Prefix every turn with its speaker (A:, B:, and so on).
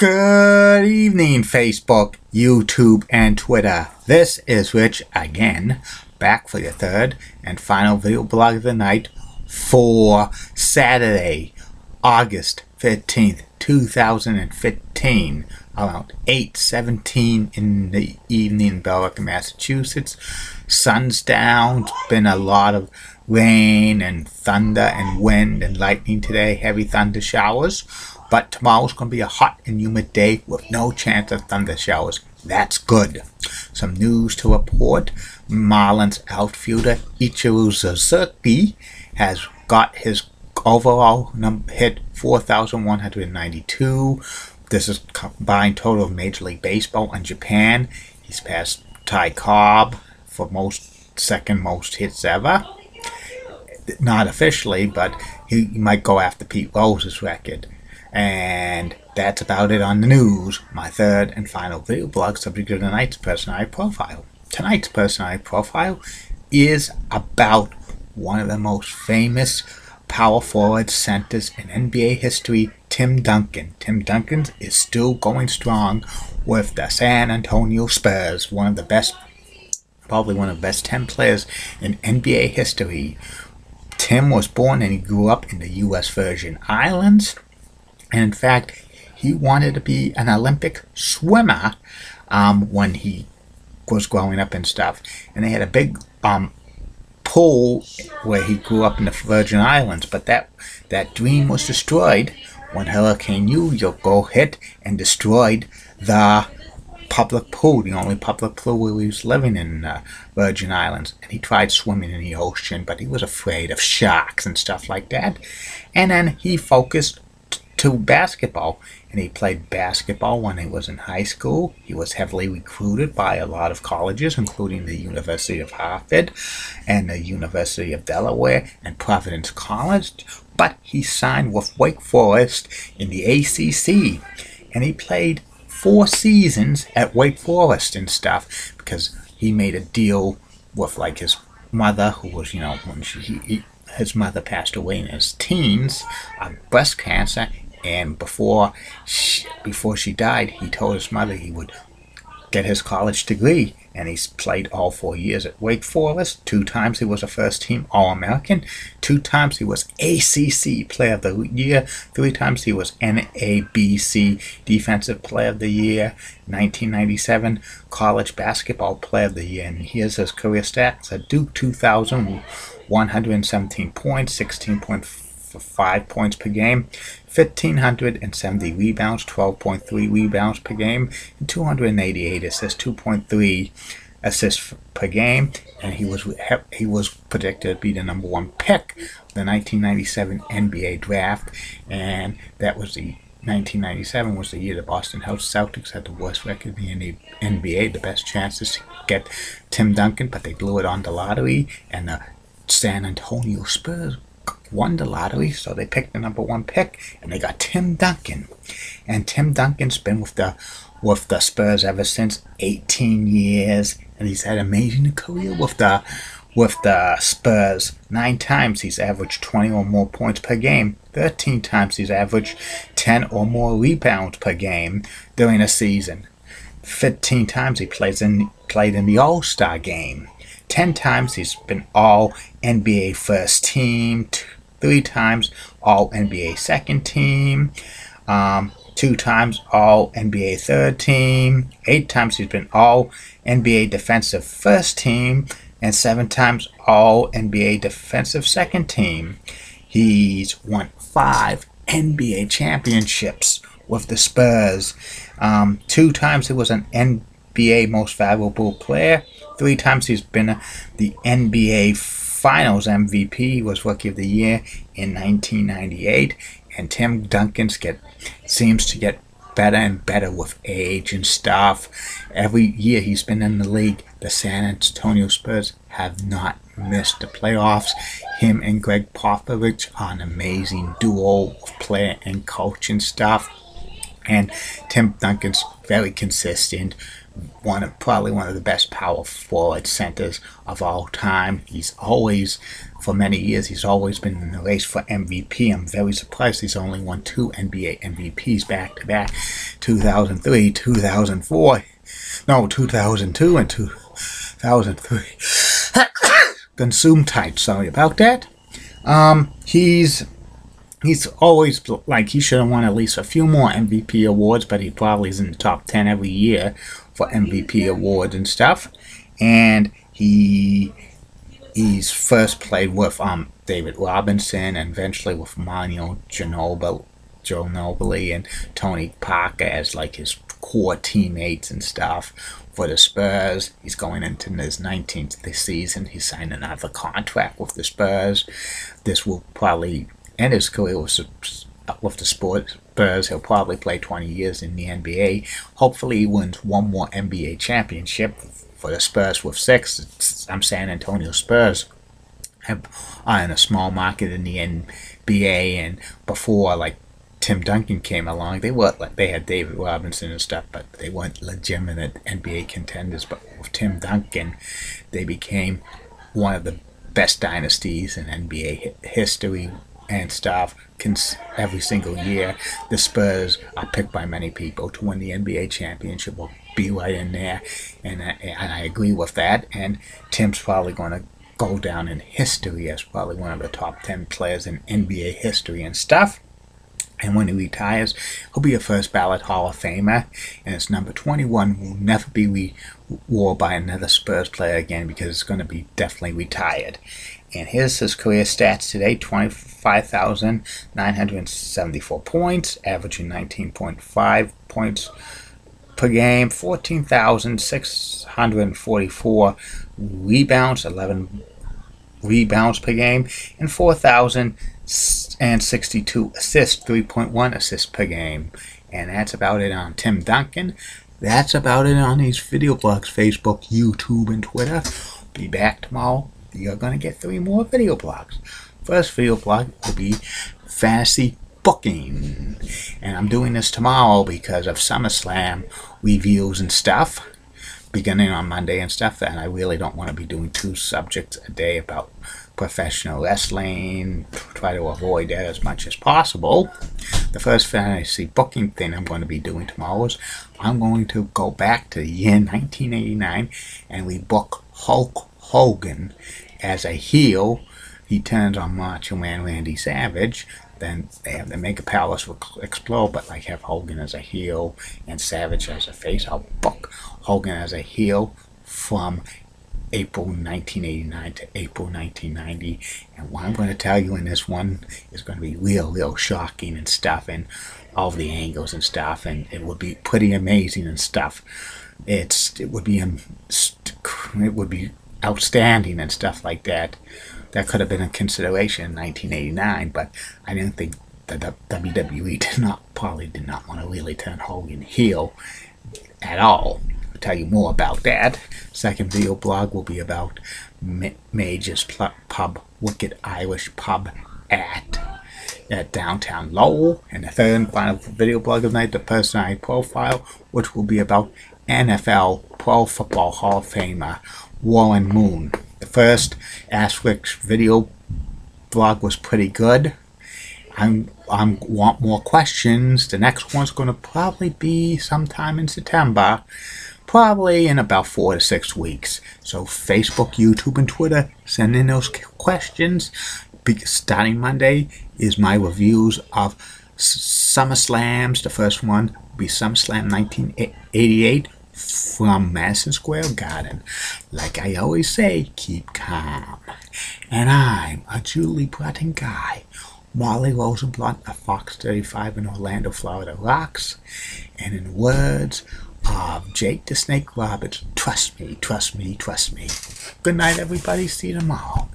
A: Good evening, Facebook, YouTube, and Twitter. This is Rich again, back for your third and final video blog of the night for Saturday, August 15th, 2015, around 8:17 in the evening in Belleville, Massachusetts. Sun's down. It's been a lot of rain and thunder and wind and lightning today, heavy thunder showers. But tomorrow's going to be a hot and humid day with no chance of thunder showers. That's good. Some news to report. Marlins outfielder Ichiro Suzuki has got his overall hit 4,192. This is combined total of Major League Baseball and Japan. He's passed Ty Cobb for second most hits ever. Not officially, but he might go after Pete Rose's record. And that's about it on the news. My third and final video blog subject of tonight's personality profile. Tonight's personality profile is about one of the most famous power forward centers in NBA history, Tim Duncan. Tim Duncan is still going strong with the San Antonio Spurs, one of the best, probably one of the best 10 players in NBA history. Tim was born and he grew up in the U.S. Virgin Islands. And in fact, he wanted to be an Olympic swimmer when he was growing up and stuff. And they had a big pool where he grew up in the Virgin Islands. But that dream was destroyed when Hurricane Hugo hit and destroyed the public pool, the only public pool where he was living in the Virgin Islands. And he tried swimming in the ocean, but he was afraid of sharks and stuff like that. And then he focused to basketball, and he played basketball when he was in high school. He was heavily recruited by a lot of colleges, including the University of Harvard and the University of Delaware and Providence College, but he signed with Wake Forest in the ACC, and he played 4 seasons at Wake Forest and stuff because he made a deal with like his mother, who was, when his mother passed away in his teens of breast cancer. And before she died, he told his mother he would get his college degree. And he's played all 4 years at Wake Forest. 2 times he was a first-team All-American. 2 times he was ACC Player of the Year. 3 times he was NABC Defensive Player of the Year. 1997 College Basketball Player of the Year. And here's his career stats. At Duke, 2,117 points, 16.5 points per game, 1,570 rebounds, 12.3 rebounds per game, and 288 assists, 2.3 assists per game. And he was predicted to be the #1 pick of the 1997 NBA draft, and that was the 1997 was the year the Boston Celtics had the worst record in the NBA, the best chances to get Tim Duncan, but they blew it on the lottery, and the San Antonio Spurs won the lottery, so they picked the #1 pick, and they got Tim Duncan. And Tim Duncan's been with the Spurs ever since, 18 years, and he's had an amazing career with the Spurs. 9 times he's averaged 20 or more points per game. 13 times he's averaged 10 or more rebounds per game during a season. 15 times he played in the All-Star game. 10 times he's been All-NBA First Team. 3 times All-NBA Second Team. 2 times All-NBA Third Team. 8 times he's been All-NBA Defensive First Team. And 7 times All-NBA Defensive Second Team. He's won 5 NBA championships with the Spurs. 2 times he was an NBA Most Valuable Player. 3 times he's been the NBA Finals MVP. He was Rookie of the Year in 1998. And Tim Duncan seems to get better and better with age and stuff. Every year he's been in the league, the San Antonio Spurs have not missed the playoffs. Him and Greg Popovich are an amazing duo of player and coach and stuff. And Tim Duncan's very consistent. Probably one of the best power forward centers of all time. He's always, for many years, he's always been in the race for MVP. I'm very surprised he's only won 2 NBA MVPs back to back. 2003, 2004, no, 2002 and 2003. Consume type, sorry about that. He's always, like, he should have won at least a few more MVP awards, but he probably is in the top 10 every year for MVP awards and stuff. And he's first played with David Robinson and eventually with Manu Ginobili and Tony Parker as like his core teammates and stuff for the Spurs. He's going into his 19th this season. He signed another contract with the Spurs. This will probably end his career with the Spurs. He'll probably play 20 years in the NBA. Hopefully he wins one more NBA championship for the Spurs with 6. I'm San Antonio Spurs are in a small market in the NBA, and before, like, Tim Duncan came along, they had David Robinson and stuff, but they weren't legitimate NBA contenders. But with Tim Duncan, they became one of the best dynasties in NBA history and stuff. Every single year, the Spurs are picked by many people to win the NBA championship or be right in there, and I agree with that. And Tim's probably going to go down in history as probably one of the top 10 players in NBA history and stuff. And when he retires, he'll be a first ballot Hall of Famer, and his number 21 will never be worn by another Spurs player again because it's going to be definitely retired. And here's his career stats today: 25,974 points, averaging 19.5 points per game, 14,644 rebounds, 11 rebounds per game, and 4,062 assists, 3.1 assists per game. And that's about it on Tim Duncan. That's about it on these video blogs: Facebook, YouTube, and Twitter. Be back tomorrow. You're going to get 3 more video blogs. First video blog will be fantasy booking. And I'm doing this tomorrow because of SummerSlam reviews and stuff, beginning on Monday and stuff, and I really don't want to be doing 2 subjects a day about professional wrestling. Try to avoid that as much as possible. The first fantasy booking thing I'm going to be doing tomorrow is I'm going to go back to the year 1989 and we book Hulk Hogan as a heel. He turns on Macho Man Randy Savage. Then they have the Mega Palace will explode, but like have Hogan as a heel and Savage as a face. I'll book Hogan as a heel from April 1989 to April 1990. And what I'm going to tell you in this one is going to be real shocking and stuff, and all of the angles and stuff, and it would be pretty amazing and stuff. It would be outstanding and stuff like that. That could have been a consideration in 1989, but I didn't think the WWE did not want to really turn Hogan heel at all. I'll tell you more about that. Second video blog will be about Major's Pub, Wicked Irish Pub at downtown Lowell. And the third and final video blog of the night, the personality profile, which will be about NFL Pro Football Hall of Famer Warren Moon. The first Asterisk video blog was pretty good. I want more questions. The next one's going to probably be sometime in September, probably in about 4 to 6 weeks. So Facebook, YouTube, and Twitter, send in those questions. Starting Monday is my reviews of SummerSlams. The first one will be SummerSlam 1988 from Madison Square Garden. Like I always say, keep calm. And I'm a Julie Bratton guy. Molly Rosenblunt of Fox 35 in Orlando, Florida rocks. And in words of Jake the Snake Roberts, trust me, trust me, trust me. Good night, everybody. See you tomorrow.